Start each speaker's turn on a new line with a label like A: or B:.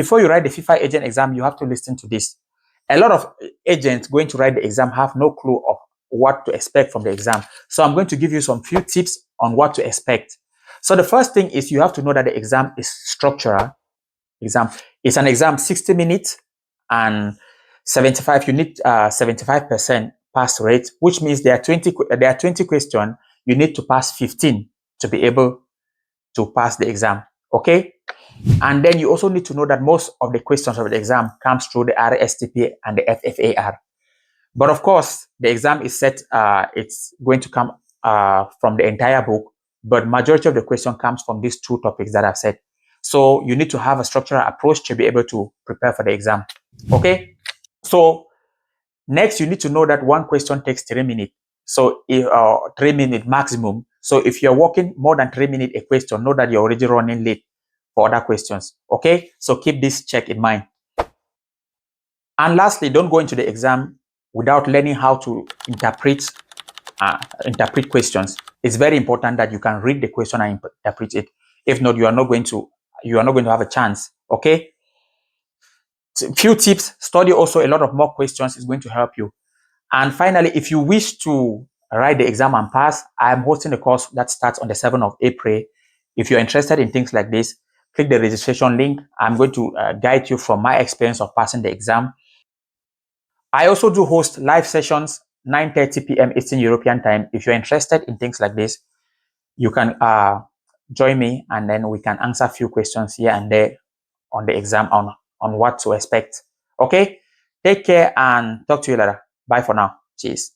A: Before you write the FIFA agent exam, you have to listen to this. A lot of agents going to write the exam have no clue of what to expect from the exam. So I'm going to give you some few tips on what to expect. So the first thing is you have to know that the exam is structural exam. It's an exam 60 minutes and 75. You need 75% pass rate, which means there are 20 questions. You need to pass 15 to be able to pass the exam. Okay. And then you also need to know that most of the questions of the exam comes through the RSTP and the FFAR. But of course, the exam is set, it's going to come from the entire book, but majority of the question comes from these two topics that I've said. So you need to have a structural approach to be able to prepare for the exam. Okay. So next, you need to know that one question takes 3 minutes. So 3 minutes maximum. So if you're working more than 3 minutes a question, know that you're already running late for other questions. Okay. So keep this check in mind. And lastly, don't go into the exam without learning how to interpret questions. It's very important that you can read the question and interpret it. If not, you are not going to have a chance. Okay. So, few tips. Study also a lot of more questions is going to help you. And finally, if you wish to write the exam and pass, I am hosting a course that starts on the 7th of April. If you're interested in things like this, click the registration link. I'm going to guide you from my experience of passing the exam. I also do host live sessions 9:30 p.m. Eastern European time. If you're interested in things like this, you can join me and then we can answer a few questions here and there on the exam on what to expect. Okay, take care and talk to you later. Bye for now. Cheers.